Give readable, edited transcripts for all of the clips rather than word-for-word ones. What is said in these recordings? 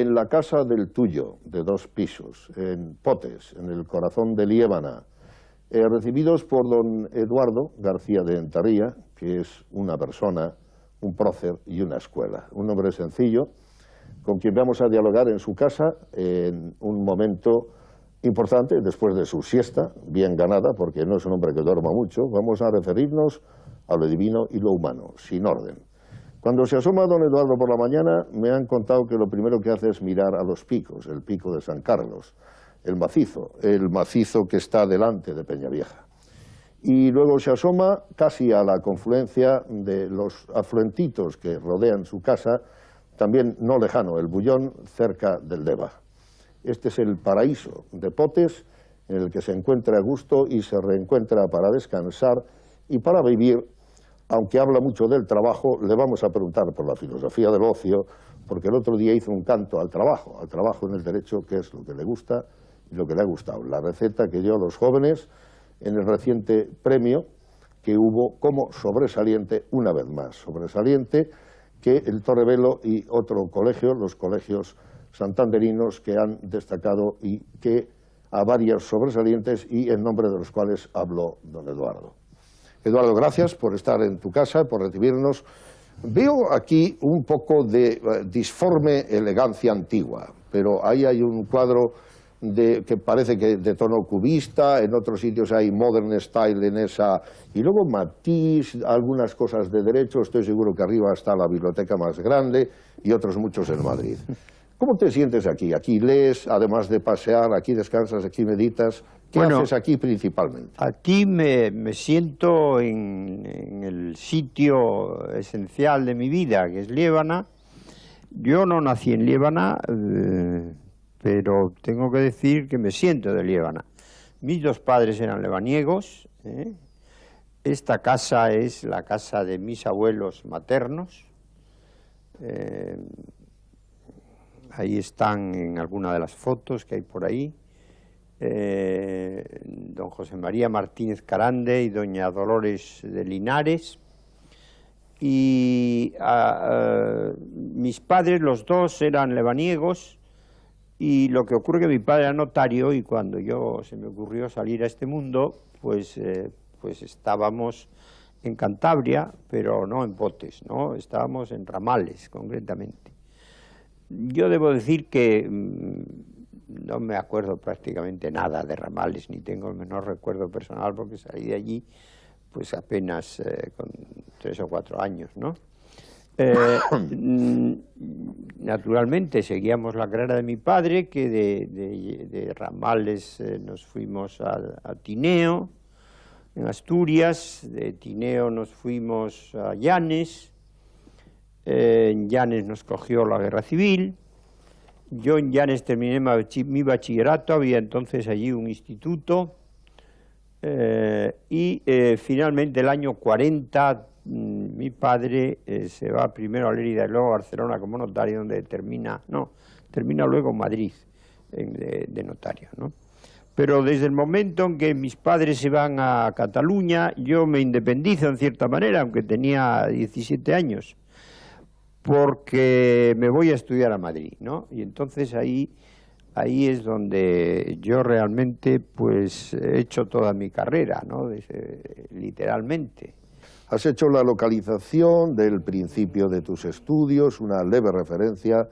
en la casa del Tuyo, de 2 pisos, en Potes, en el corazón de Liébana, recibidos por don Eduardo García de Entarría, que es una persona, un prócer y una escuela, un hombre sencillo, con quien vamos a dialogar en su casa en un momento importante, después de su siesta, bien ganada, porque no es un hombre que duerma mucho. Vamos a referirnos a lo divino y lo humano, sin orden. Cuando se asoma don Eduardo por la mañana, me han contado que lo primero que hace es mirar a los picos, el pico de San Carlos, el macizo que está delante de Peñavieja. Y luego se asoma casi a la confluencia de los afluentitos que rodean su casa, también no lejano, el Bullón, cerca del Deva. Este es el paraíso de Potes, en el que se encuentra a gusto y se reencuentra para descansar y para vivir. Aunque habla mucho del trabajo, le vamos a preguntar por la filosofía del ocio, porque el otro día hizo un canto al trabajo en el derecho, que es lo que le gusta y lo que le ha gustado. La receta que dio a los jóvenes en el reciente premio que hubo como sobresaliente, una vez más, sobresaliente que el Torrevelo y otro colegio, los colegios santanderinos, que han destacado y que a varios sobresalientes y en nombre de los cuales habló don Eduardo. Eduardo, gracias por estar en tu casa, por recibirnos. Veo aquí un poco de disforme elegancia antigua, pero ahí hay un cuadro que parece que de tono cubista, en otros sitios hay modern style en esa, y luego matiz, algunas cosas de derecho. Estoy seguro que arriba está la biblioteca más grande y otros muchos en Madrid. ¿Cómo te sientes aquí? Aquí lees, además de pasear, aquí descansas, aquí meditas. ¿Qué haces aquí principalmente? Aquí me siento en el sitio esencial de mi vida, que es Liébana. Yo no nací en Liébana, pero tengo que decir que me siento de Liébana. Mis 2 padres eran lebaniegos. Esta casa es la casa de mis abuelos maternos. Ahí están en alguna de las fotos que hay por ahí. Don José María Martínez Carande y doña Dolores de Linares. Y mis padres, los 2, eran lebaniegos, y lo que ocurre es que mi padre era notario, y cuando se me ocurrió salir a este mundo, pues estábamos en Cantabria, pero no en Potes, ¿no? Estábamos en Ramales, concretamente. Yo debo decir que no me acuerdo prácticamente nada de Ramales, ni tengo el menor recuerdo personal, porque salí de allí pues apenas con 3 o 4 años, ¿no? Naturalmente seguíamos la carrera de mi padre, que de Ramales nos fuimos a Tineo, en Asturias. De Tineo nos fuimos a Llanes. En Llanes nos cogió la guerra civil. Yo en Llanes terminé mi bachillerato, había entonces allí un instituto, y finalmente el año 40 mi padre se va primero a Lérida y luego a Barcelona como notario, donde termina luego en Madrid de notario, ¿no? Pero desde el momento en que mis padres se van a Cataluña, yo me independizo en cierta manera, aunque tenía 17 años, porque me voy a estudiar a Madrid, ¿no? Y entonces ahí es donde yo realmente pues he hecho toda mi carrera, ¿no? Literalmente. Has hecho la localización del principio de tus estudios, una leve referencia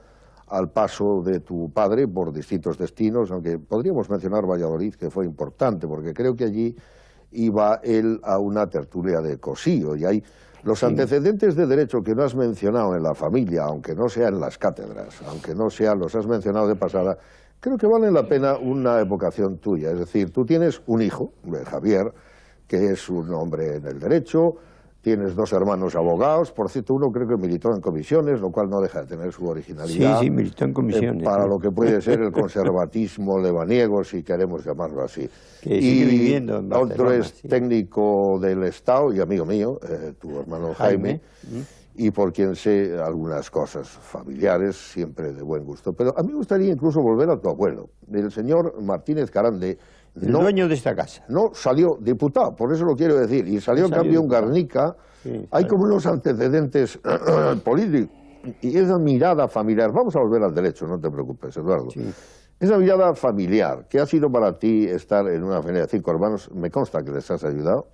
al paso de tu padre por distintos destinos, aunque podríamos mencionar Valladolid, que fue importante, porque creo que allí iba él a una tertulia de Cosío, y hay los antecedentes de derecho que no has mencionado en la familia, aunque no sea en las cátedras, aunque no sean, los has mencionado de pasada, creo que valen la pena una evocación tuya. Es decir, tú tienes un hijo, Javier, que es un hombre en el derecho. Tienes 2 hermanos abogados, por cierto, uno creo que militó en comisiones, lo cual no deja de tener su originalidad. Sí, militó en comisiones. Para lo que puede ser el conservatismo lebaniego, si queremos llamarlo así. Que sigue viviendo en Barcelona. Otro es técnico del Estado y amigo mío, tu hermano Jaime, y por quien sé algunas cosas familiares, siempre de buen gusto. Pero a mí me gustaría incluso volver a tu abuelo, el señor Martínez Carande. El dueño de esta casa. No salió diputado, por eso lo quiero decir, y salió en cambio un Garnica. Sí, hay como unos antecedentes Y esa mirada familiar, vamos a volver al derecho, no te preocupes, Eduardo. Sí. Esa mirada familiar, ¿qué ha sido para ti estar en una familia de 5 hermanos? Me consta que les has ayudado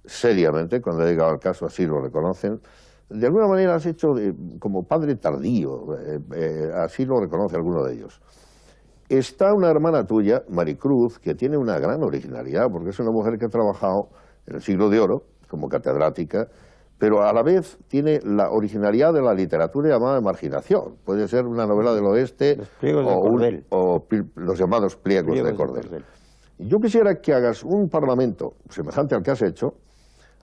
seriamente, cuando he llegado al caso así lo reconocen. De alguna manera has hecho como padre tardío, así lo reconoce alguno de ellos. Está una hermana tuya, Maricruz, que tiene una gran originalidad, porque es una mujer que ha trabajado en el siglo de oro como catedrática, pero a la vez tiene la originalidad de la literatura llamada marginación. Puede ser una novela del oeste Los pliegos de Cordel. o los llamados pliegos de Cordel. Yo quisiera que hagas un parlamento semejante al que has hecho,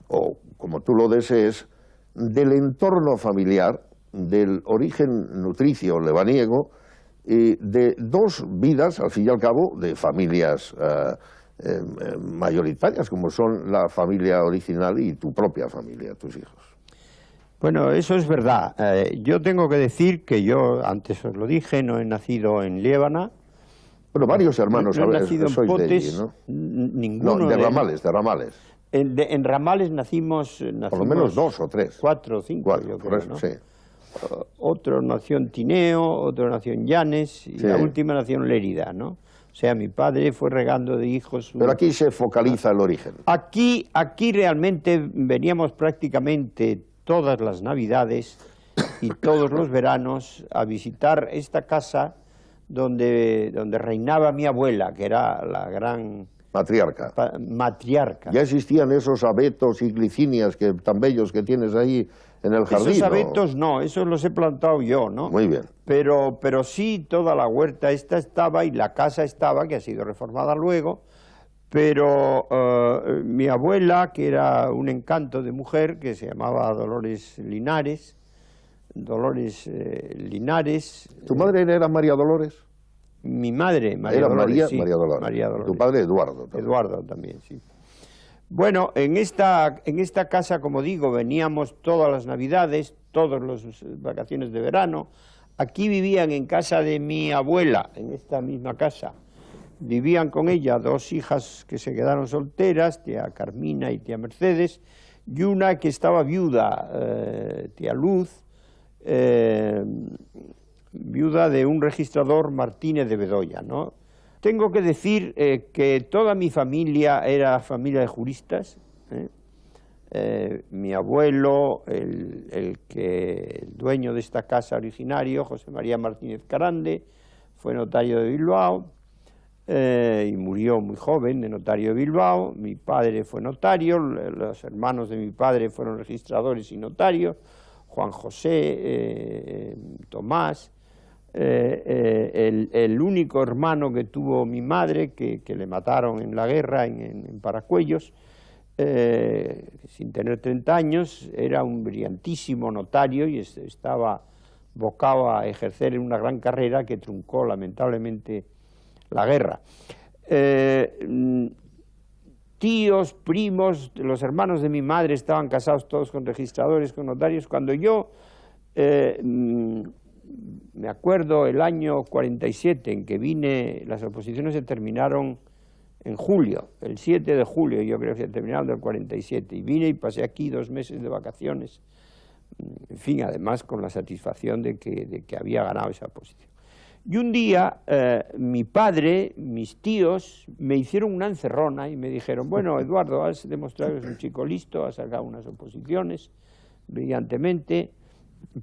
o como tú lo desees, del entorno familiar, del origen nutricio lebaniego, de dos vidas, al fin y al cabo, de familias mayoritarias, como son la familia original y tu propia familia, tus hijos. Bueno, eso es verdad. Yo tengo que decir que yo, antes os lo dije, no he nacido en Liébana. Bueno, varios hermanos no he nacido en sois Potes, de allí, ¿no? Ninguno. No, de Ramales. En Ramales nacimos Por lo menos 2 o 3. 4 o 5, yo creo, eso, ¿no? sí. Otro nació en Tineo, otro nació en Llanes, y Sí. la última nació en Lérida, ¿no? O sea, mi padre fue regando de hijos. Pero aquí se focaliza el origen. Aquí realmente veníamos prácticamente todas las Navidades y todos los veranos a visitar esta casa donde reinaba mi abuela, que era la gran Matriarca. matriarca. Ya existían esos abetos y glicinias tan bellos que tienes ahí en el jardín. Esos abetos no, esos los he plantado yo, ¿no? Muy bien. Pero sí, toda la huerta esta estaba y la casa estaba, que ha sido reformada luego, pero mi abuela, que era un encanto de mujer, que se llamaba Dolores Linares. ¿Tu madre era María Dolores? Mi madre, María Era Dolores, sí, María Dolores. María Dolores. Tu padre, Eduardo. También. Eduardo también, sí. Bueno, en esta casa, como digo, veníamos todas las Navidades, todas las vacaciones de verano. Aquí vivían en casa de mi abuela, en esta misma casa. Vivían con ella 2 hijas que se quedaron solteras, tía Carmina y tía Mercedes, y una que estaba viuda, tía Luz, viuda de un registrador, Martínez de Bedoya, ¿no? Tengo que decir que toda mi familia era familia de juristas. Mi abuelo, el dueño de esta casa originario, José María Martínez Carande, fue notario de Bilbao y murió muy joven de notario de Bilbao. Mi padre fue notario, los hermanos de mi padre fueron registradores y notarios, Juan José, Tomás. El único hermano que tuvo mi madre, que le mataron en la guerra en Paracuellos, sin tener 30 años, era un brillantísimo notario y estaba vocado a ejercer en una gran carrera que truncó lamentablemente la guerra. Tíos, primos, los hermanos de mi madre estaban casados todos con registradores, con notarios. Cuando yo me acuerdo el año 47 en que vine, las oposiciones se terminaron en julio, el 7 de julio yo creo que se terminaron del 47, y vine y pasé aquí 2 meses de vacaciones, en fin, además con la satisfacción de que había ganado esa oposición. Y un día mi padre, mis tíos, me hicieron una encerrona y me dijeron, bueno, Eduardo, has demostrado que eres un chico listo, has sacado unas oposiciones brillantemente,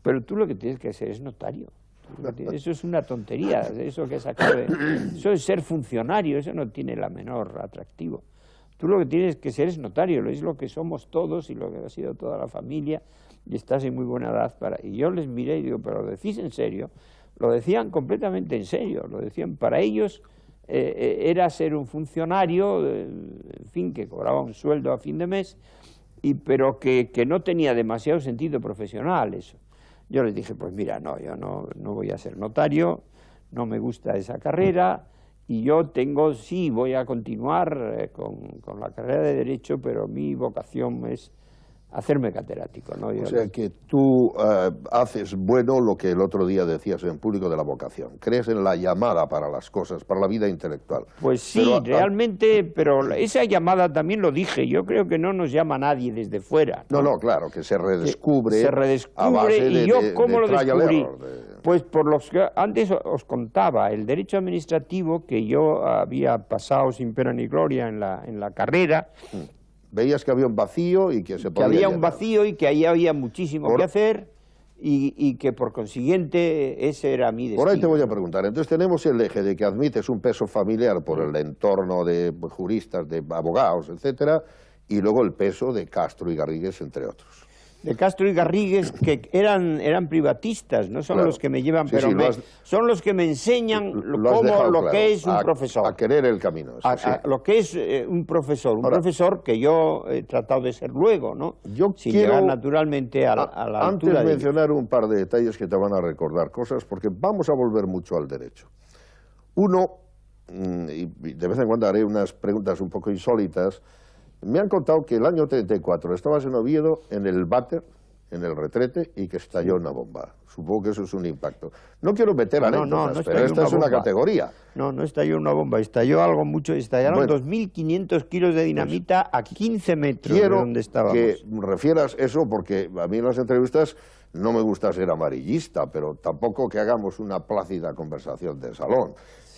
pero tú lo que tienes que hacer es notario. Eso es una tontería, eso que sacado eso es ser funcionario, eso no tiene la menor atractivo. Tú lo que tienes que ser es notario, es lo que somos todos y lo que ha sido toda la familia, y estás en muy buena edad para... Y yo les miré y digo, ¿pero lo decís en serio? Lo decían completamente en serio, lo decían para ellos, era ser un funcionario, en fin, que cobraba un sueldo a fin de mes, pero que no tenía demasiado sentido profesional eso. Yo les dije, pues mira, no, yo no voy a ser notario, no me gusta esa carrera, y yo sí, voy a continuar con la carrera de Derecho, pero mi vocación es hacerme catedrático, ¿no? O sea que tú haces bueno lo que el otro día decías en público de la vocación. Crees en la llamada para las cosas, para la vida intelectual. Pues sí, Pero, realmente, pero esa llamada también lo dije, yo creo que no nos llama nadie desde fuera. No, claro, que se redescubre. Se redescubre, a base y yo, ¿cómo lo trial and descubrí? error, Pues por los que antes os contaba, el derecho administrativo, que yo había pasado sin pena ni gloria en la carrera. Veías que había un vacío y que se podía Que había un llenar. vacío y que ahí había muchísimo que hacer y que por consiguiente ese era mi destino. Por ahí te voy a preguntar. Entonces tenemos el eje de que admites un peso familiar por el entorno de juristas, de abogados, etcétera, y luego el peso de Castro y Garrigues, entre otros. De Castro y Garrigues, que eran privatistas, no son Claro. los que me llevan, Sí, pero sí, son los que me enseñan Lo has dejado lo claro, que es un profesor. A querer el camino. Eso, sí. Lo que es un profesor. Un Ahora, profesor que yo he tratado de ser luego, ¿no? Yo sin quiero, llegar naturalmente a la altura antes de mencionar un par de detalles que te van a recordar cosas, porque vamos a volver mucho al derecho. Uno, y de vez en cuando haré unas preguntas un poco insólitas, me han contado que el año 34 estabas en Oviedo, en el váter, en el retrete, y que estalló una bomba. Supongo que eso es un impacto. No quiero meter anécdotas, pero esta es una categoría. No estalló una bomba, estalló algo mucho, estallaron 2.500 kilos de dinamita a 15 metros de donde estábamos. Quiero que refieras eso, porque a mí en las entrevistas no me gusta ser amarillista, pero tampoco que hagamos una plácida conversación de salón.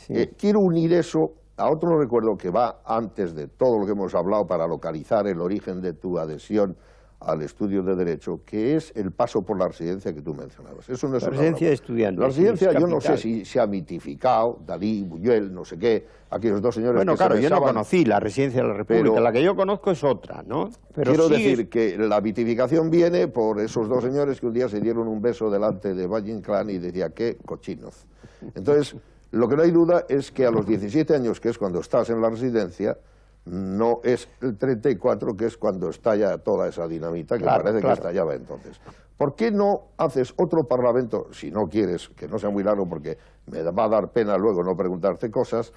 Sí. Quiero unir eso a otro recuerdo que va antes de todo lo que hemos hablado para localizar el origen de tu adhesión al estudio de Derecho, que es el paso por la residencia que tú mencionabas. Eso no es la residencia de estudiantes. La residencia, sí, yo no sé si se ha mitificado, Dalí, Buñuel, no sé qué, aquellos dos señores bueno, que claro, se yo no besaban. conocí la residencia de la República, Pero la que yo conozco es otra, ¿no? Pero quiero decir que la mitificación viene por esos dos señores que un día se dieron un beso delante de Valle Inclán y decía, qué cochinos. Entonces, lo que no hay duda es que a los 17 años, que es cuando estás en la residencia, no es el 34, que es cuando estalla toda esa dinamita, que parece que estallaba entonces. ¿Por qué no haces otro parlamento, si no quieres, que no sea muy largo, porque me va a dar pena luego no preguntarte cosas,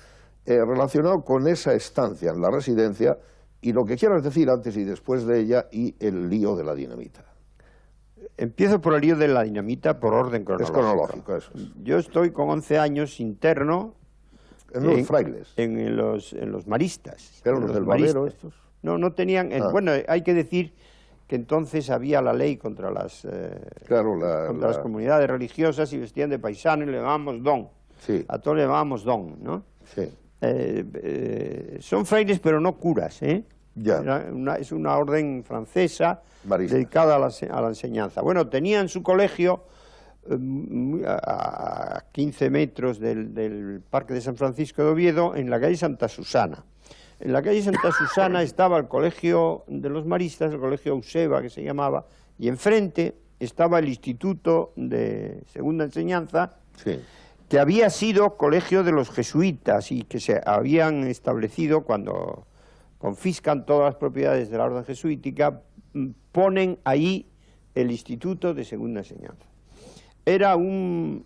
relacionado con esa estancia en la residencia y lo que quieras decir antes y después de ella y el lío de la dinamita? Empiezo por el lío de la dinamita por orden cronológico. Es cronológico, eso es. Yo estoy con 11 años interno en los frailes. En los maristas. ¿Eran los del Valero estos? No tenían... Bueno, hay que decir que entonces había la ley contra las las comunidades religiosas y vestían de paisano y le llamábamos don. Sí. A todos le llamábamos don, ¿no? Sí. Son frailes pero no curas, ¿eh? Ya. Es una orden francesa Marista. dedicada a la enseñanza. Bueno, tenían su colegio a 15 metros del Parque de San Francisco de Oviedo, en la calle Santa Susana. En la calle Santa Susana estaba el colegio de los maristas, el colegio Euseba, que se llamaba, y enfrente estaba el Instituto de Segunda Enseñanza, sí, que había sido colegio de los jesuitas y que se habían establecido cuando confiscan todas las propiedades de la orden jesuítica, ponen ahí el Instituto de Segunda Enseñanza. Era un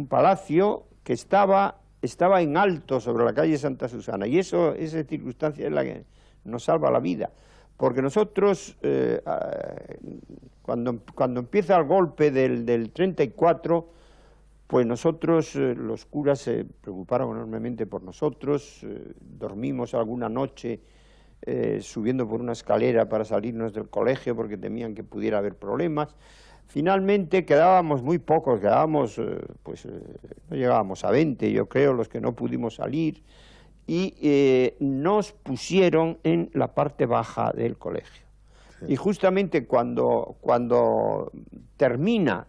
palacio que estaba en alto sobre la calle Santa Susana, y esa circunstancia es la que nos salva la vida, porque nosotros, cuando empieza el golpe del 34, pues nosotros, los curas se preocuparon enormemente por nosotros, dormimos alguna noche subiendo por una escalera para salirnos del colegio porque temían que pudiera haber problemas. Finalmente quedábamos muy pocos, no llegábamos a 20, yo creo, los que no pudimos salir, y nos pusieron en la parte baja del colegio. Sí. Y justamente cuando termina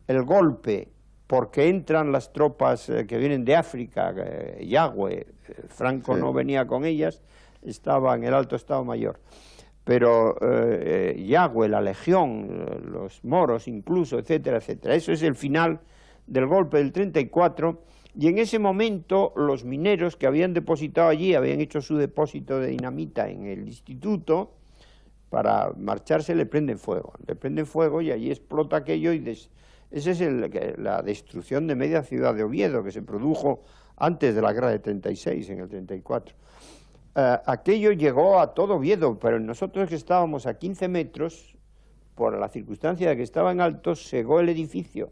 el golpe, porque entran las tropas que vienen de África, Yagüe, Franco no venía con ellas, estaba en el Alto Estado Mayor, pero Yagüe, la Legión, los moros incluso, etcétera, etcétera. Eso es el final del golpe del 34, y en ese momento los mineros que habían depositado allí, habían hecho su depósito de dinamita en el instituto, para marcharse le prenden fuego y allí explota aquello, y esa es la destrucción de media ciudad de Oviedo, que se produjo antes de la guerra de 36, en el 34. aquello llegó a todo Oviedo, pero nosotros que estábamos a 15 metros, por la circunstancia de que estaba en alto, cegó el edificio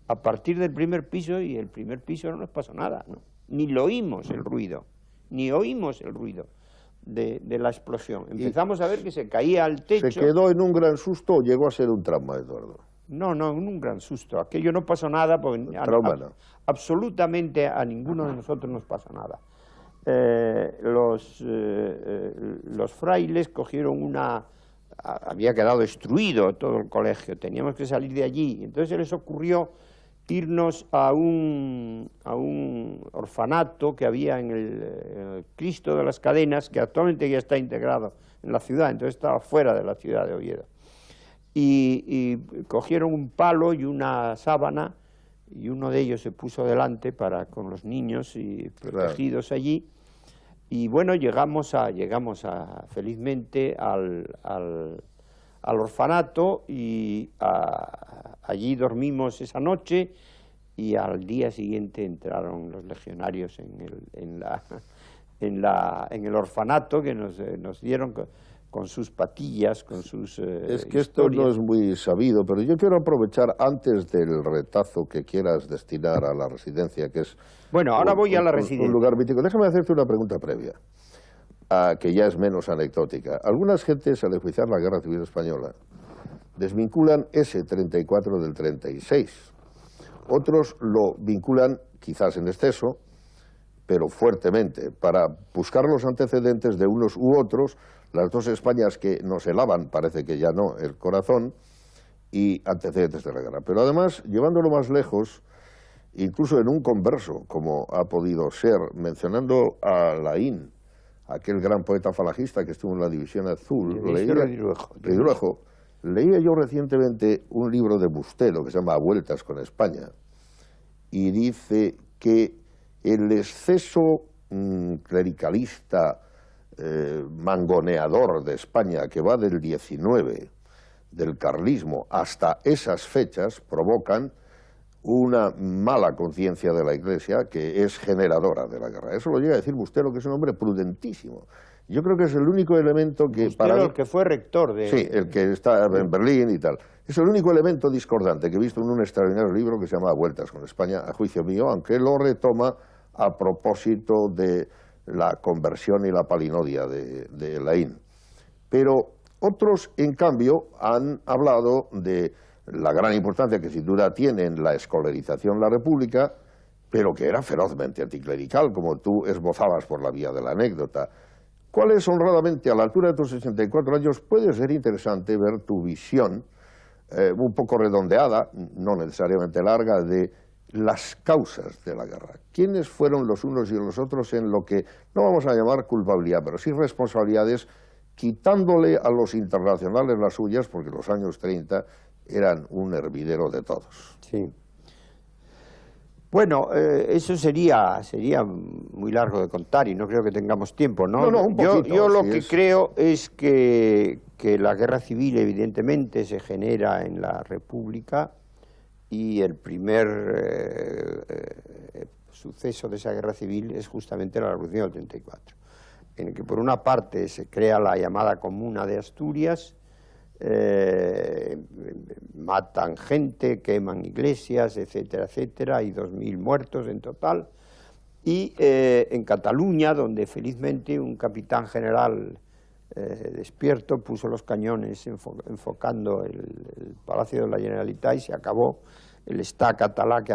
a partir del primer piso, y el primer piso no nos pasó nada, ¿no? Ni lo oímos el ruido, ni oímos el ruido de la explosión. Empezamos a ver que se caía al techo. ¿Se quedó en un gran susto o llegó a ser un trauma, Eduardo? No, en un gran susto. Aquello no pasó nada, porque No. Absolutamente a ninguno de nosotros nos pasó nada. Los frailes cogieron había quedado destruido todo el colegio, teníamos que salir de allí, entonces se les ocurrió irnos a un orfanato que había en el Cristo de las Cadenas, que actualmente ya está integrado en la ciudad, entonces estaba fuera de la ciudad de Oviedo. Y cogieron un palo y una sábana, y uno de ellos se puso delante con los niños y protegidos allí. Y bueno, llegamos felizmente al orfanato, y allí dormimos esa noche, y al día siguiente entraron los legionarios en el orfanato, que nos dieron con sus patillas, con sus Es que esto no es muy sabido, pero yo quiero aprovechar, antes del retazo que quieras destinar a la residencia, que es... Bueno, ahora voy a la residencia. Un lugar mítico. Déjame hacerte una pregunta previa, que ya es menos anecdótica. Algunas gentes, al enjuiciar la Guerra Civil Española, desvinculan ese 34 del 36. Otros lo vinculan, quizás en exceso, pero fuertemente, para buscar los antecedentes de unos u otros, las dos Españas que nos helaban, parece que ya no, el corazón, y antecedentes de la guerra. Pero además, llevándolo más lejos, incluso en un converso, como ha podido ser, mencionando a Laín, aquel gran poeta falangista que estuvo en la División Azul, leía yo recientemente un libro de Bustelo que se llama A Vueltas con España, y dice que el exceso clericalista, mangoneador de España, que va del 19, del carlismo, hasta esas fechas, provocan una mala conciencia de la Iglesia que es generadora de la guerra. Eso lo llega a decir Bustelo, que es un hombre prudentísimo. Yo creo que es el único elemento que... Bustelo, el que fue rector de... Sí, el que está en Berlín y tal. Es el único elemento discordante que he visto en un extraordinario libro que se llama Vueltas con España, a juicio mío, aunque lo retoma a propósito de la conversión y la palinodia de Laín. Pero otros, en cambio, han hablado de la gran importancia que sin duda tiene en la escolarización la República, pero que era ferozmente anticlerical, como tú esbozabas por la vía de la anécdota. ¿Cuál es, honradamente, a la altura de tus 64 años, puede ser interesante ver tu visión, un poco redondeada, no necesariamente larga, de las causas de la guerra? ¿Quiénes fueron los unos y los otros en lo que no vamos a llamar culpabilidad, pero sí responsabilidades, quitándole a los internacionales las suyas, porque los años 30 eran un hervidero de todos? Sí. Bueno, eso sería muy largo de contar y no creo que tengamos tiempo, ¿no? No, un poquito, yo lo que creo es que la guerra civil evidentemente se genera en la República, y el primer suceso de esa guerra civil es justamente la Revolución del 34, en el que por una parte se crea la llamada Comuna de Asturias, matan gente, queman iglesias, etcétera, etcétera, hay 2000 muertos en total, y en Cataluña, donde felizmente un capitán general despierto puso los cañones enfocando el Palacio de la Generalitat, y se acabó el Estat catalá que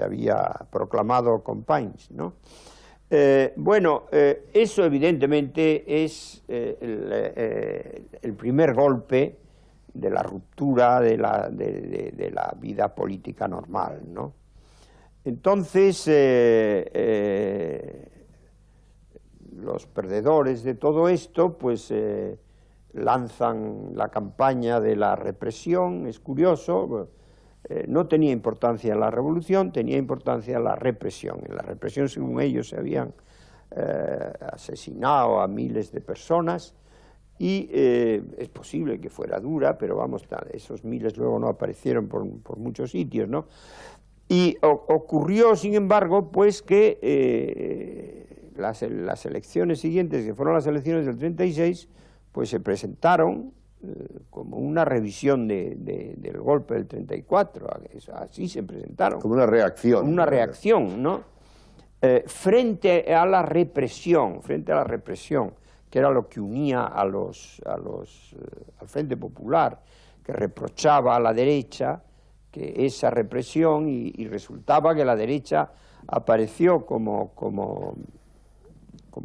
había proclamado Companys, ¿no? Eso evidentemente es el primer golpe de la ruptura de la vida política normal, ¿no? Entonces, los perdedores de todo esto, pues lanzan la campaña de la represión. Es curioso, no tenía importancia la revolución, tenía importancia la represión. En la represión, según ellos, se habían asesinado a miles de personas, y es posible que fuera dura, pero vamos, esos miles luego no aparecieron por muchos sitios, ¿no? Y ocurrió, sin embargo, pues que las elecciones siguientes, que fueron las elecciones del 36, pues se presentaron como una revisión del golpe del 34, así se presentaron. Como una reacción. Una reacción, ¿no? Frente a la represión, que era lo que unía al Frente Popular, que reprochaba a la derecha que esa represión, y resultaba que la derecha apareció como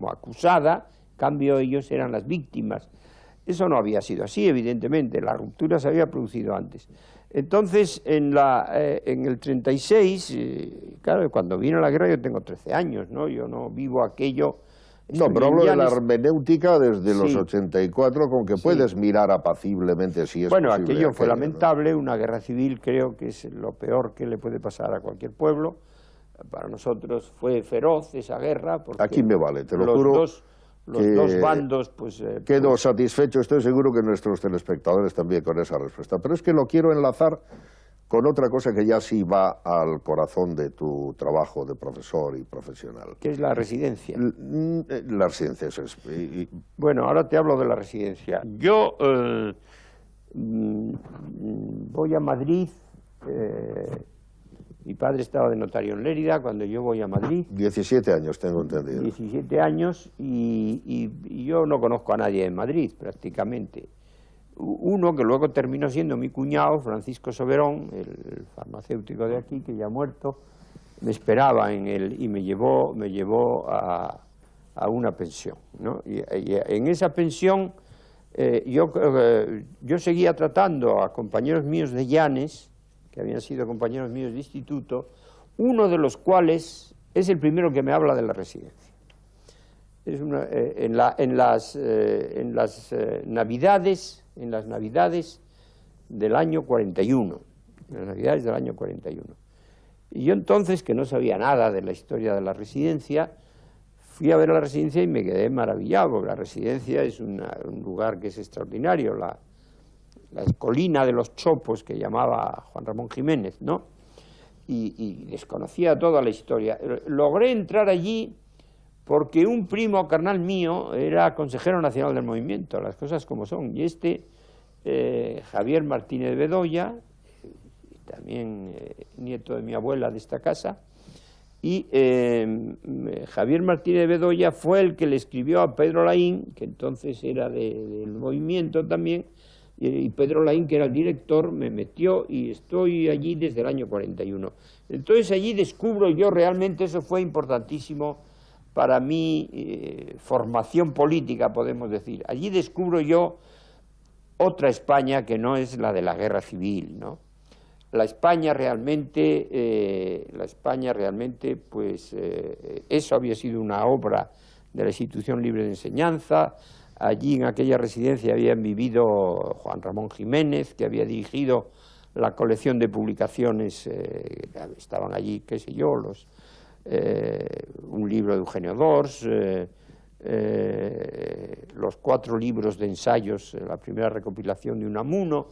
acusada, en cambio ellos eran las víctimas. Eso no había sido así, evidentemente, la ruptura se había producido antes. Entonces, en el 36, claro, cuando vino la guerra yo tengo 13 años, ¿no? Yo no vivo aquello... No, pero hablo de la hermenéutica desde los 84, con que puedes mirar apaciblemente si es bueno, posible. Aquello fue lamentable, ¿no? Una guerra civil creo que es lo peor que le puede pasar a cualquier pueblo. Para nosotros fue feroz esa guerra. Porque aquí me vale, te lo juro. Los dos bandos, pues... quedo satisfecho, estoy seguro que nuestros telespectadores también con esa respuesta. Pero es que lo quiero enlazar con otra cosa que ya sí va al corazón de tu trabajo de profesor y profesional. ¿Qué es la residencia? La residencia, eso es. Bueno, ahora te hablo de la residencia. Yo voy a Madrid, mi padre estaba de notario en Lérida cuando yo voy a Madrid. 17 años tengo entendido. 17 años y yo no conozco a nadie en Madrid prácticamente. Uno que luego terminó siendo mi cuñado, Francisco Soberón, el farmacéutico de aquí, que ya ha muerto, me esperaba y me llevó a una pensión, ¿no? Y en esa pensión yo seguía tratando a compañeros míos de Llanes, que habían sido compañeros míos de instituto, uno de los cuales es el primero que me habla de la residencia. Es en las Navidades del año 41, en las Navidades del año 41. Y yo entonces, que no sabía nada de la historia de la residencia, fui a ver la residencia y me quedé maravillado, porque la residencia es un lugar que es extraordinario, la colina de los Chopos, que llamaba Juan Ramón Jiménez, ¿no? Y desconocía toda la historia. Logré entrar allí porque un primo carnal mío era consejero nacional del movimiento, las cosas como son, y Javier Martínez Bedoya, también nieto de mi abuela de esta casa, y Javier Martínez Bedoya fue el que le escribió a Pedro Laín, que entonces era del movimiento también, y Pedro Laín, que era el director, me metió y estoy allí desde el año 41. Entonces allí descubro yo realmente, eso fue importantísimo para mi formación política, podemos decir. Allí descubro yo otra España que no es la de la guerra civil, ¿no? La España realmente, pues eso había sido una obra de la Institución Libre de Enseñanza. Allí en aquella residencia habían vivido Juan Ramón Jiménez, que había dirigido la colección de publicaciones, estaban allí, qué sé yo, un libro de Eugenio Dors, los 4 libros de ensayos, la primera recopilación de Unamuno.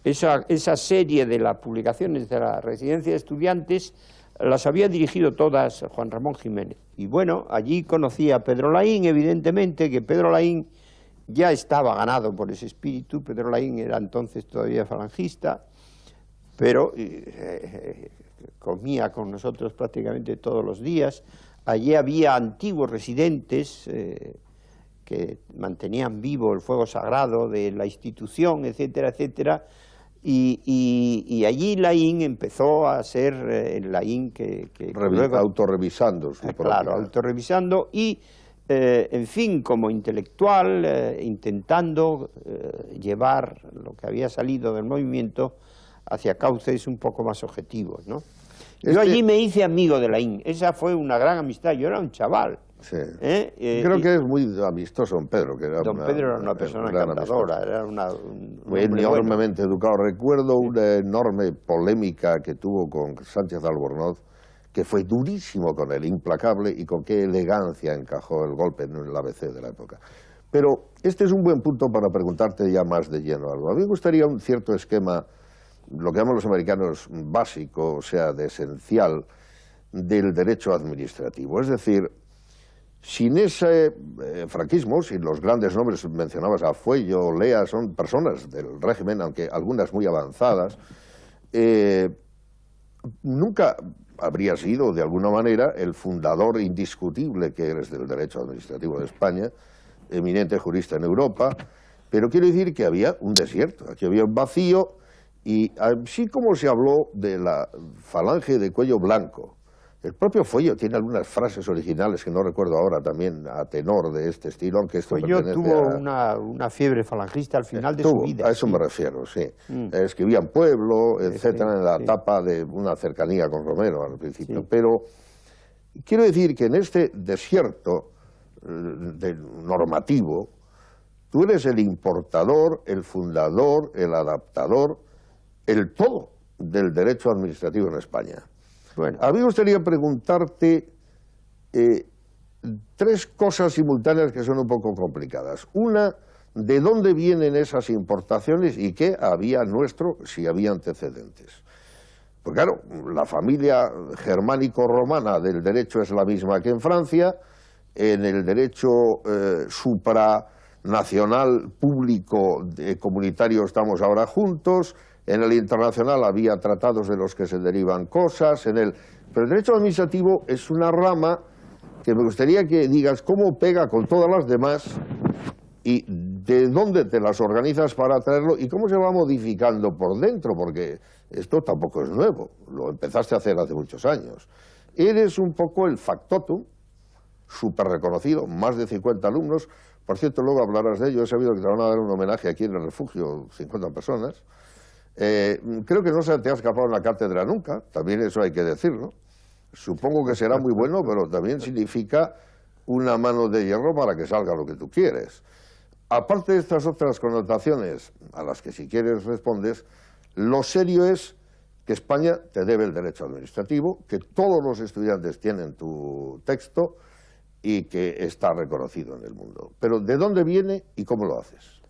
Esa serie de las publicaciones de la residencia de estudiantes las había dirigido todas Juan Ramón Jiménez. Y bueno, allí conocí a Pedro Laín, evidentemente, que Pedro Laín ya estaba ganado por ese espíritu. Pedro Laín era entonces todavía falangista, pero comía con nosotros prácticamente todos los días. Allí había antiguos residentes que mantenían vivo el fuego sagrado de la institución, etcétera, etcétera. Y allí Laín empezó a ser el Laín que luego... Autorrevisando su propia... Claro, autorrevisando y, en fin, como intelectual, intentando llevar lo que había salido del movimiento hacia cauces un poco más objetivos, ¿no? Yo allí me hice amigo de Laín, esa fue una gran amistad, yo era un chaval. Sí. Creo que es muy amistoso don Pedro. Que era Pedro era una persona encantadora, era muy enormemente educado. Recuerdo una enorme polémica que tuvo con Sánchez Albornoz, que fue durísimo con él, implacable, y con qué elegancia encajó el golpe en el ABC de la época. Pero este es un buen punto para preguntarte ya más de lleno algo. A mí me gustaría un cierto esquema, lo que llaman los americanos básico, o sea, de esencial, del derecho administrativo. Es decir, Sin ese franquismo, sin los grandes nombres, mencionabas a Fuello, Lea, son personas del régimen, aunque algunas muy avanzadas, nunca habría sido, de alguna manera, el fundador indiscutible que eres del derecho administrativo de España, eminente jurista en Europa, pero quiero decir que había un desierto, aquí había un vacío, y así como se habló de la falange de cuello blanco, el propio Fuello tiene algunas frases originales que no recuerdo ahora también a tenor de este estilo, aunque esto Fuello pertenece tuvo a... una fiebre falangista al final de su vida. A eso me refiero, sí. Escribía en Pueblo, etcétera, en la etapa de una cercanía con Romero al principio. Sí. Pero quiero decir que en este desierto normativo, tú eres el importador, el fundador, el adaptador, el todo del derecho administrativo en España. Bueno, A mí me gustaría preguntarte tres cosas simultáneas que son un poco complicadas. Una, ¿de dónde vienen esas importaciones y qué había nuestro si había antecedentes? Pues claro, la familia germánico-romana del derecho es la misma que en Francia, en el derecho supranacional público comunitario estamos ahora juntos, en el internacional había tratados de los que se derivan cosas, pero el derecho administrativo es una rama que me gustaría que digas cómo pega con todas las demás y de dónde te las organizas para traerlo y cómo se va modificando por dentro, porque esto tampoco es nuevo, lo empezaste a hacer hace muchos años. Eres un poco el factotum, súper reconocido, más de 50 alumnos, por cierto, luego hablarás de ello, he sabido que te van a dar un homenaje aquí en el refugio, 50 personas. Creo que no se te ha escapado en la cátedra nunca, también eso hay que decirlo. Supongo que será muy bueno, pero también significa una mano de hierro para que salga lo que tú quieres. Aparte de estas otras connotaciones, a las que si quieres respondes, lo serio es que España te debe el derecho administrativo, que todos los estudiantes tienen tu texto y que está reconocido en el mundo. Pero ¿de dónde viene y cómo lo haces?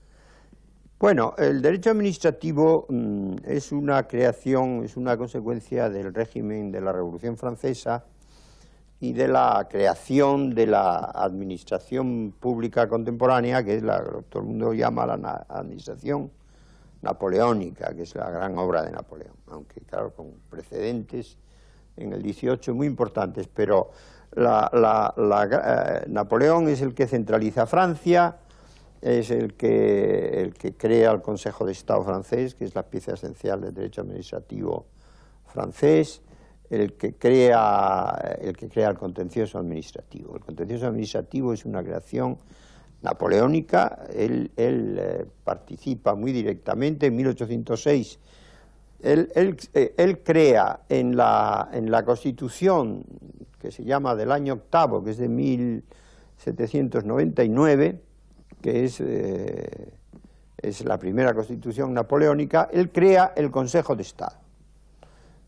Bueno, el derecho administrativo es una creación, es una consecuencia del régimen de la Revolución Francesa y de la creación de la administración pública contemporánea, que es la que todo el mundo llama la administración napoleónica, que es la gran obra de Napoleón, aunque claro, con precedentes en el 18 muy importantes, pero Napoleón es el que centraliza Francia, es el que crea el Consejo de Estado francés, que es la pieza esencial del derecho administrativo francés, el que crea el contencioso administrativo. El contencioso administrativo es una creación napoleónica, él participa muy directamente en 1806. Él crea en la Constitución, que se llama del año octavo, que es de 1799, que es la primera Constitución napoleónica, él crea el Consejo de Estado.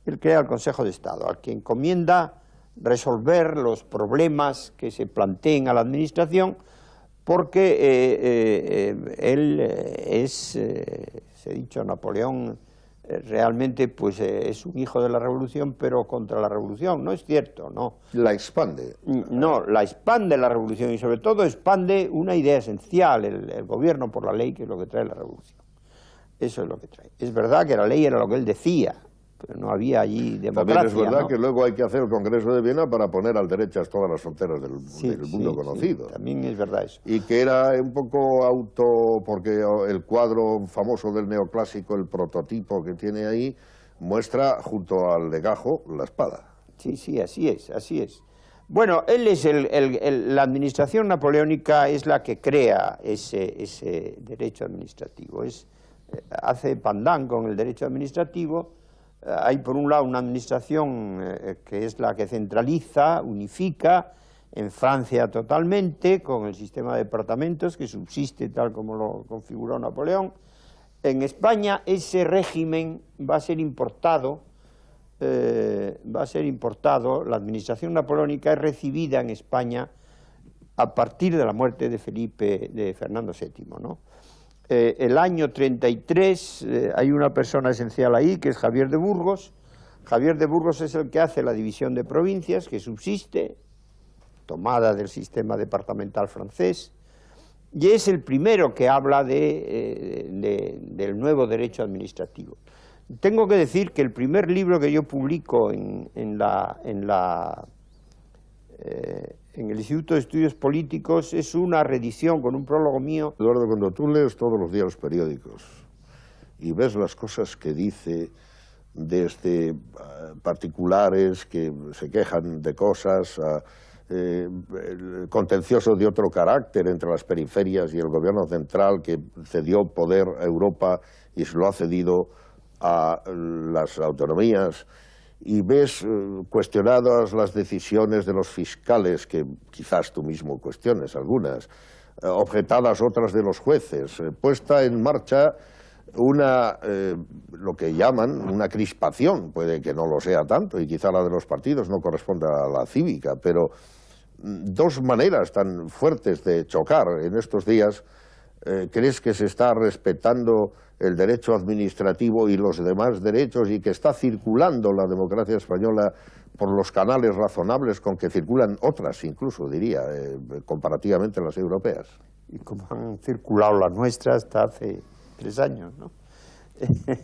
Él crea el Consejo de Estado, al que encomienda resolver los problemas que se planteen a la Administración, porque él se ha dicho, Napoleón realmente pues es un hijo de la Revolución, pero contra la Revolución. No es cierto, no. La expande. No, la expande la Revolución y sobre todo expande una idea esencial, el gobierno por la ley, que es lo que trae la Revolución. Eso es lo que trae. Es verdad que la ley era lo que él decía, pero no había allí democracia. También es verdad, ¿no? Que luego hay que hacer el Congreso de Viena para poner al derecho todas las fronteras del mundo conocido. Sí, también es verdad eso. Y que era un poco porque el cuadro famoso del neoclásico, el prototipo que tiene ahí, muestra junto al legajo la espada. Sí, así es. Bueno, él es la administración napoleónica es la que crea ese derecho administrativo, hace pandán con el derecho administrativo. Hay por un lado una administración que es la que centraliza, unifica, en Francia totalmente, con el sistema de departamentos que subsiste tal como lo configuró Napoleón. En España ese régimen va a ser importado, la administración napoleónica es recibida en España a partir de la muerte de Fernando VII, ¿no? El año 33 hay una persona esencial ahí, que es Javier de Burgos. Javier de Burgos es el que hace la división de provincias, que subsiste, tomada del sistema departamental francés, y es el primero que habla del nuevo derecho administrativo. Tengo que decir que el primer libro que yo publico en el Instituto de Estudios Políticos es una reedición con un prólogo mío. Eduardo, cuando tú lees todos los días los periódicos y ves las cosas que dice desde particulares que se quejan de cosas, contenciosos de otro carácter entre las periferias y el gobierno central que cedió poder a Europa y se lo ha cedido a las autonomías, y ves cuestionadas las decisiones de los fiscales, que quizás tú mismo cuestiones algunas, objetadas otras de los jueces, puesta en marcha lo que llaman una crispación, puede que no lo sea tanto, y quizá la de los partidos no corresponda a la cívica, pero dos maneras tan fuertes de chocar en estos días. ¿Crees que se está respetando el derecho administrativo y los demás derechos y que está circulando la democracia española por los canales razonables con que circulan otras, incluso diría, comparativamente las europeas? Y como han circulado las nuestras hasta hace 3 años, ¿no?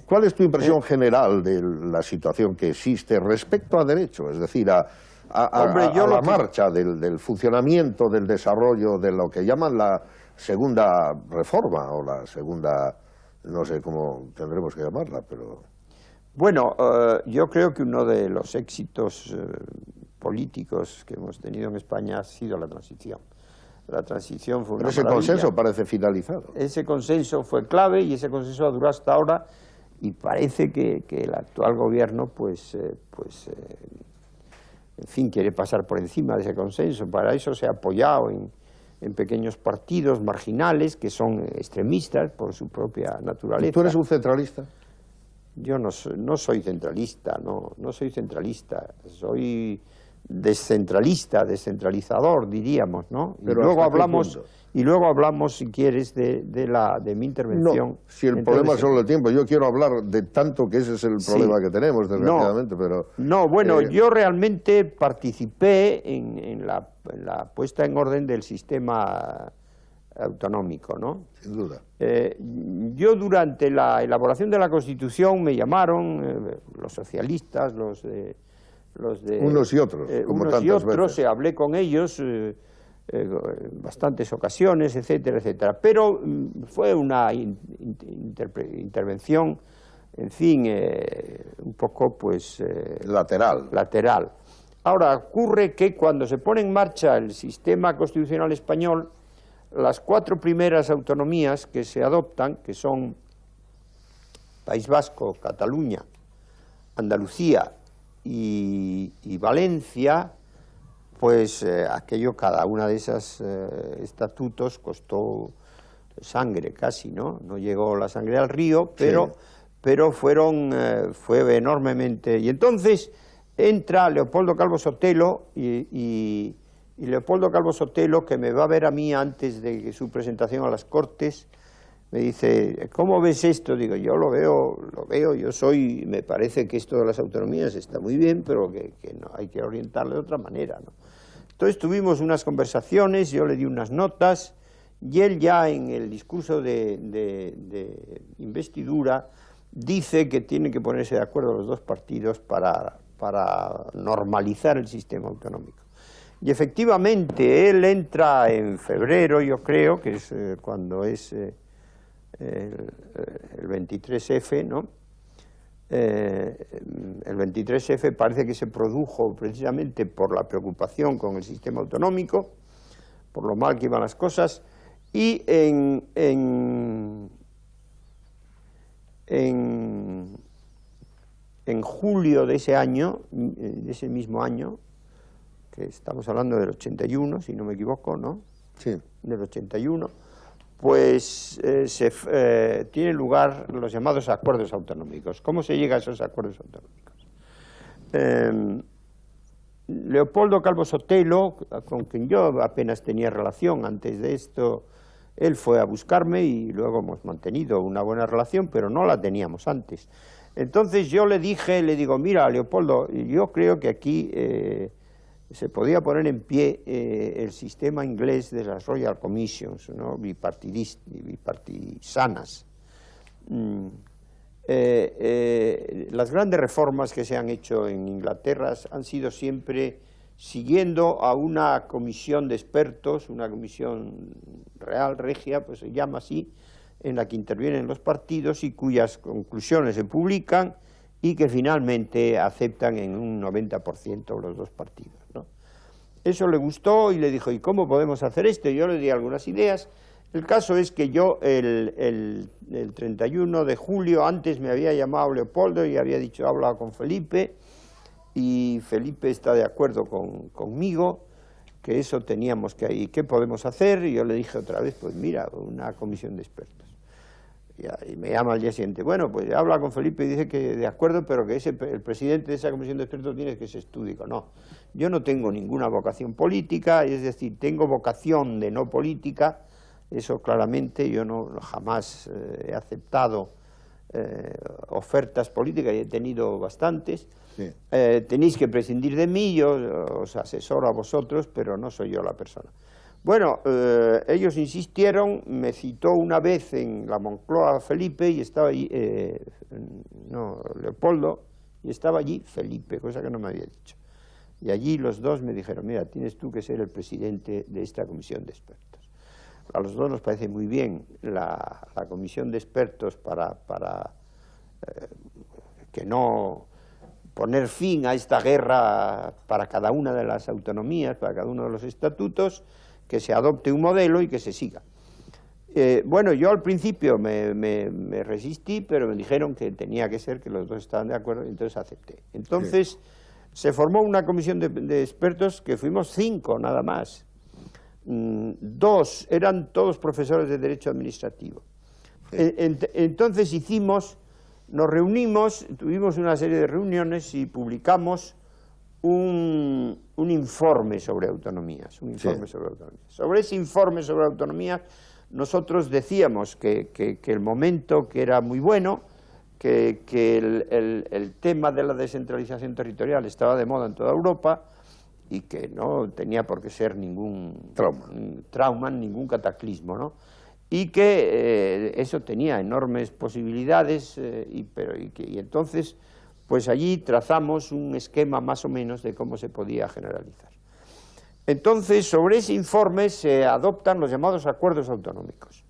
¿Cuál es tu impresión general de la situación que existe respecto a derecho? Es decir, a la marcha del funcionamiento, del desarrollo de lo que llaman la segunda reforma o la segunda, no sé cómo tendremos que llamarla, pero... Bueno, yo creo que uno de los éxitos políticos que hemos tenido en España ha sido la transición. La transición fue una maravilla. Ese consenso parece finalizado. Ese consenso fue clave y ese consenso ha durado hasta ahora, y parece que el actual gobierno, en fin, quiere pasar por encima de ese consenso. Para eso se ha apoyado en pequeños partidos marginales que son extremistas por su propia naturaleza. ¿Y tú eres un centralista? Yo no soy centralista, no soy centralista, soy descentralista, descentralizador, diríamos, ¿no? Pero y luego hablamos, si quieres, de mi intervención. No, si el problema es solo el tiempo, yo quiero hablar de tanto que ese es el problema que tenemos, desgraciadamente, pero... No, bueno, yo realmente participé en la puesta en orden del sistema autonómico, ¿no? Sin duda. Yo durante la elaboración de la Constitución me llamaron los socialistas, los de unos y otros, como tantas veces. Hablé con ellos en bastantes ocasiones, etcétera, etcétera. Pero fue una intervención, en fin, un poco, lateral. Ahora, ocurre que cuando se pone en marcha el sistema constitucional español, las 4 primeras autonomías que se adoptan, que son País Vasco, Cataluña, Andalucía y Valencia, pues cada una de esos estatutos costó sangre casi, ¿no? No llegó la sangre al río, pero fue enormemente. Y entonces entra Leopoldo Calvo Sotelo y Leopoldo Calvo Sotelo, que me va a ver a mí antes de su presentación a las Cortes, me dice, ¿cómo ves esto? Digo, yo lo veo, me parece que esto de las autonomías está muy bien, pero que no, hay que orientarlo de otra manera, ¿no? Entonces tuvimos unas conversaciones, yo le di unas notas, y él ya en el discurso de investidura dice que tienen que ponerse de acuerdo los dos partidos para normalizar el sistema autonómico. Y efectivamente, él entra en febrero, yo creo, que es cuando es el 23F, ¿no? El 23F parece que se produjo precisamente por la preocupación con el sistema autonómico, por lo mal que iban las cosas, y en julio de ese año, de ese mismo año, que estamos hablando del 81, si no me equivoco, ¿no? Sí. Del 81, pues tienen lugar los llamados acuerdos autonómicos. ¿Cómo se llega a esos acuerdos autonómicos? Leopoldo Calvo Sotelo, con quien yo apenas tenía relación antes de esto, él fue a buscarme y luego hemos mantenido una buena relación, pero no la teníamos antes. Entonces yo le digo, mira, Leopoldo, yo creo que aquí se podía poner en pie el sistema inglés de las Royal Commissions, ¿no? Bipartisanas. Las grandes reformas que se han hecho en Inglaterra han sido siempre siguiendo a una comisión de expertos, una comisión real, regia, pues se llama así, en la que intervienen los partidos y cuyas conclusiones se publican y que finalmente aceptan en un 90% los dos partidos, ¿no? Eso le gustó y le dijo, ¿y cómo podemos hacer esto? Y yo le di algunas ideas. El caso es que yo el 31 de julio, antes me había llamado Leopoldo y había dicho, habla con Felipe, y Felipe está de acuerdo conmigo, que eso teníamos que ir, ¿qué podemos hacer? Y yo le dije otra vez, pues mira, una comisión de expertos. Y me llama al día siguiente, bueno, pues habla con Felipe y dice que de acuerdo, pero que el presidente de esa comisión de expertos tiene que se estudie. No, yo no tengo ninguna vocación política, es decir, tengo vocación de no política, eso claramente, yo jamás he aceptado ofertas políticas y he tenido bastantes. Sí. Tenéis que prescindir de mí, yo os asesoro a vosotros, pero no soy yo la persona. Bueno, ellos insistieron, me citó una vez en la Moncloa Felipe y estaba allí, Leopoldo, y estaba allí Felipe, cosa que no me había dicho. Y allí los dos me dijeron, mira, tienes tú que ser el presidente de esta comisión de expertos. A los dos nos parece muy bien la comisión de expertos para que no poner fin a esta guerra para cada una de las autonomías, para cada uno de los estatutos, que se adopte un modelo y que se siga. Bueno, yo al principio me resistí, pero me dijeron que tenía que ser, que los dos estaban de acuerdo, y entonces acepté. Entonces sí, se formó una comisión de expertos que fuimos 5 nada más. 2 eran todos profesores de Derecho Administrativo. Sí. Entonces nos reunimos, tuvimos una serie de reuniones y publicamos un informe sobre autonomías, Sobre ese informe sobre autonomías nosotros decíamos que el momento que era muy bueno, que el tema de la descentralización territorial estaba de moda en toda Europa y que no tenía por qué ser ningún trauma, ningún cataclismo, ¿no? Y que eso tenía enormes posibilidades, y entonces pues allí trazamos un esquema más o menos de cómo se podía generalizar. Entonces, sobre ese informe se adoptan los llamados acuerdos autonómicos.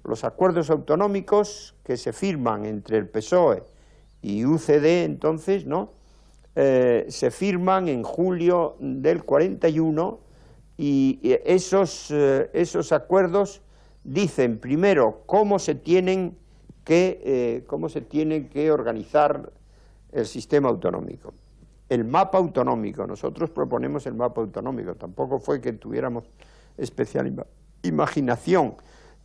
Los acuerdos autonómicos que se firman entre el PSOE y UCD, entonces, ¿no? Se firman en julio del 41 y esos acuerdos dicen primero cómo se tienen que organizar el sistema autonómico, el mapa autonómico. Nosotros proponemos el mapa autonómico, tampoco fue que tuviéramos especial imaginación,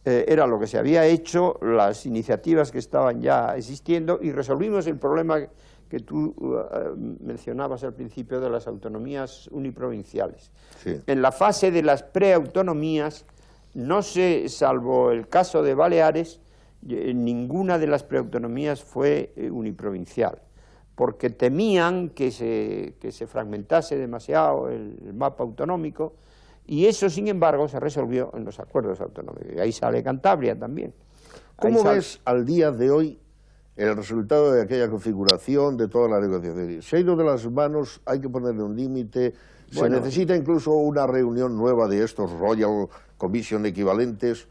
era lo que se había hecho, las iniciativas que estaban ya existiendo, y resolvimos el problema que tú mencionabas al principio de las autonomías uniprovinciales. Sí. En la fase de las preautonomías, salvo el caso de Baleares, ninguna de las preautonomías fue uniprovincial, porque temían que se fragmentase demasiado el mapa autonómico, y eso, sin embargo, se resolvió en los acuerdos autonómicos. Y ahí sale Cantabria también. ¿Cómo ves al día de hoy el resultado de aquella configuración, de toda la negociación? Se ha ido de las manos, hay que ponerle un límite, se necesita incluso una reunión nueva de estos Royal Commission equivalentes.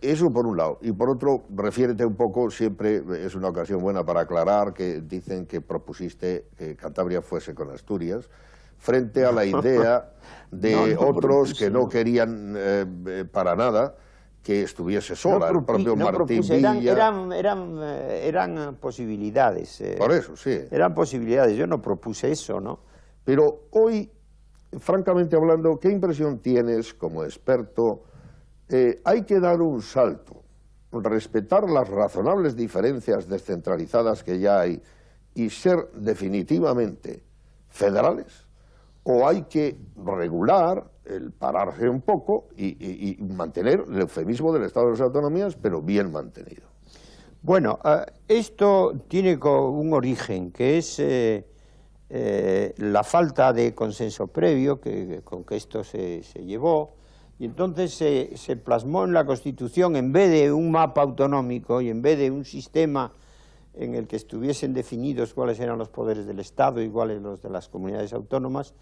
Eso por un lado, y por otro, refiérete un poco, siempre es una ocasión buena para aclarar que dicen que propusiste que Cantabria fuese con Asturias, frente a la idea de otros que no querían para nada que estuviese sola, el propio Martín Villa. Eran posibilidades. Por eso, sí. Eran posibilidades, yo no propuse eso, ¿no? Pero hoy, francamente hablando, ¿qué impresión tienes como experto? Hay que dar un salto, respetar las razonables diferencias descentralizadas que ya hay y ser definitivamente federales, o hay que regular, pararse un poco y mantener el eufemismo del Estado de las Autonomías, pero bien mantenido. Bueno, esto tiene un origen, que es la falta de consenso previo con que esto se llevó, y entonces se plasmó en la Constitución, en vez de un mapa autonómico y en vez de un sistema en el que estuviesen definidos cuáles eran los poderes del Estado y cuáles los de las comunidades autónomas,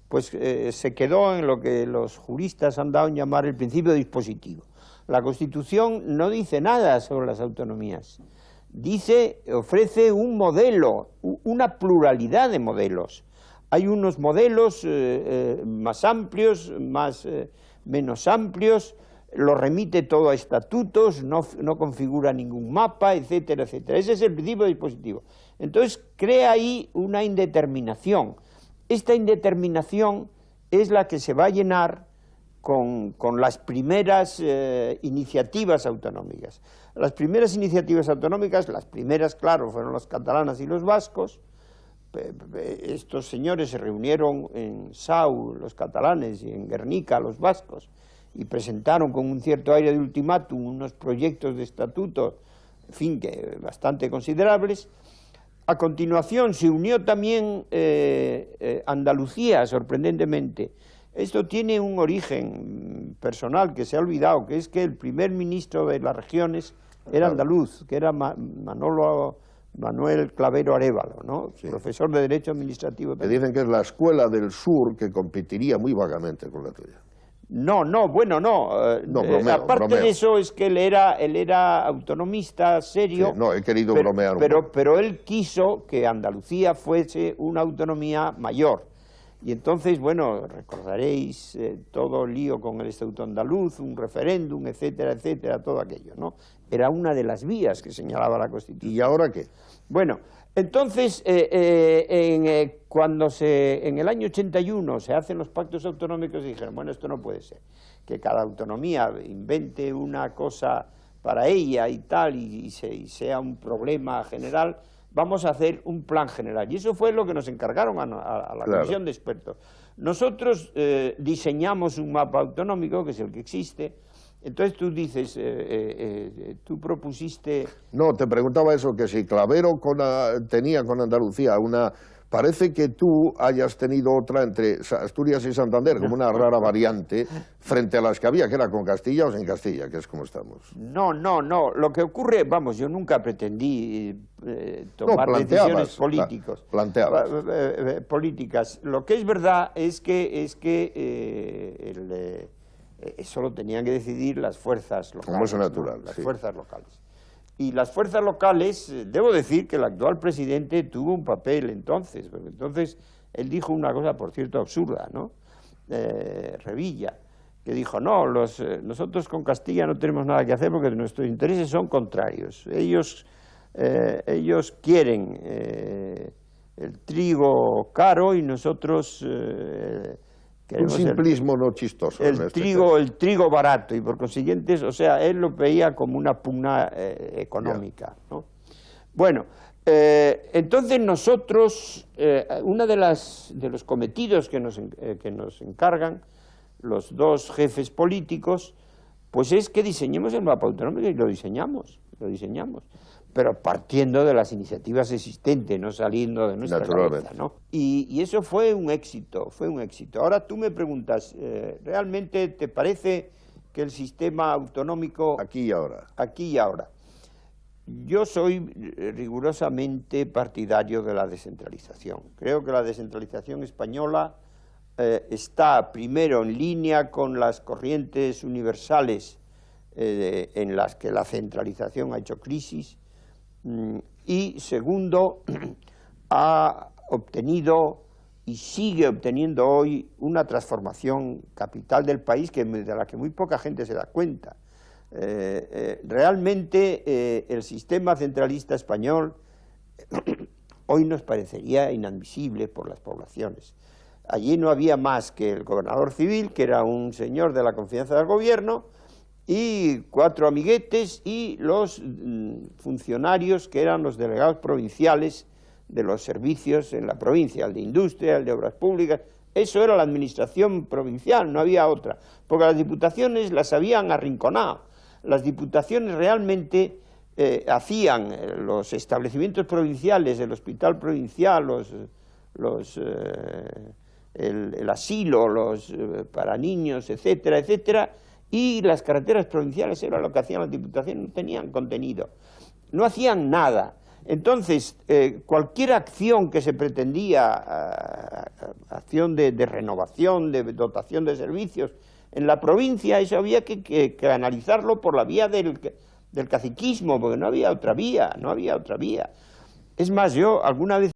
pues se quedó en lo que los juristas han dado en llamar el principio dispositivo. La Constitución no dice nada sobre las autonomías, ofrece un modelo, una pluralidad de modelos. Hay unos modelos más amplios, menos amplios, lo remite todo a estatutos, no configura ningún mapa, etcétera, etcétera. Ese es el principio dispositivo. Entonces crea ahí una indeterminación. Esta indeterminación es la que se va a llenar con las primeras iniciativas autonómicas. Las primeras iniciativas autonómicas, las primeras, claro, fueron las catalanas y los vascos. Estos señores se reunieron en Sau, los catalanes, y en Guernica, los vascos, y presentaron con un cierto aire de ultimátum unos proyectos de estatuto, en fin, que bastante considerables. A continuación se unió también Andalucía, sorprendentemente. Esto tiene un origen personal que se ha olvidado, que es que el primer ministro de las regiones era andaluz, que era Manuel Clavero Arévalo, ¿no? Sí. Profesor de Derecho Administrativo. Que dicen que es la escuela del sur que competiría muy vagamente con la tuya. No, bromeo, aparte de eso es que él era autonomista serio. Sí, no, he querido bromear un poco. Pero él quiso que Andalucía fuese una autonomía mayor. Y entonces, bueno, recordaréis todo el lío con el Estatuto Andaluz, un referéndum, etcétera, etcétera, todo aquello, ¿no? Era una de las vías que señalaba la Constitución. ¿Y ahora qué? Bueno, entonces, cuando en el año 81 se hacen los pactos autonómicos, dijeron, bueno, esto no puede ser, que cada autonomía invente una cosa para ella y tal, y sea un problema general. Vamos a hacer un plan general. Y eso fue lo que nos encargaron a la comisión de expertos. Nosotros diseñamos un mapa autonómico, que es el que existe. Entonces tú dices, tú propusiste... No, te preguntaba eso, que si Clavero tenía con Andalucía una... Parece que tú hayas tenido otra entre Asturias y Santander, como una rara variante, frente a las que había, que era con Castilla o sin Castilla, que es como estamos. No. Lo que ocurre, vamos, yo nunca pretendí tomar decisiones políticas. Lo que es verdad es que eso lo tenían que decidir las fuerzas locales. Como es natural, ¿no? Las fuerzas locales. Y las fuerzas locales, debo decir que el actual presidente tuvo un papel entonces, porque entonces él dijo una cosa, por cierto, absurda, ¿no? Revilla, que dijo, no, nosotros con Castilla no tenemos nada que hacer porque nuestros intereses son contrarios. Ellos quieren el trigo caro y nosotros... un simplismo no chistoso. El trigo barato, y por consiguiente, o sea, él lo veía como una pugna económica, ¿no? Bueno, entonces nosotros, uno de los cometidos que nos encargan los dos jefes políticos, pues es que diseñemos el mapa autonómico, y lo diseñamos, pero partiendo de las iniciativas existentes, no saliendo de nuestra cabeza, ¿no? Y eso fue un éxito, Ahora tú me preguntas, ¿realmente te parece que el sistema autonómico... Aquí y ahora. Yo soy rigurosamente partidario de la descentralización. Creo que la descentralización española está primero en línea con las corrientes universales en las que la centralización ha hecho crisis, y segundo, ha obtenido y sigue obteniendo hoy una transformación capital del país de la que muy poca gente se da cuenta. Realmente el sistema centralista español hoy nos parecería inadmisible por las poblaciones. Allí no había más que el gobernador civil, que era un señor de la confianza del gobierno, y 4 amiguetes, y los funcionarios que eran los delegados provinciales de los servicios en la provincia, el de industria, el de obras públicas. Eso era la administración provincial, no había otra, porque las diputaciones las habían arrinconado. Las diputaciones realmente hacían los establecimientos provinciales, el hospital provincial, el asilo para niños, etcétera, etcétera, y las carreteras provinciales era lo que hacían las diputaciones, no tenían contenido, no hacían nada. Entonces, cualquier acción que se pretendía, acción de renovación, de dotación de servicios en la provincia, eso había que canalizarlo por la vía del caciquismo, porque no había otra vía, no había otra vía. Es más, yo alguna vez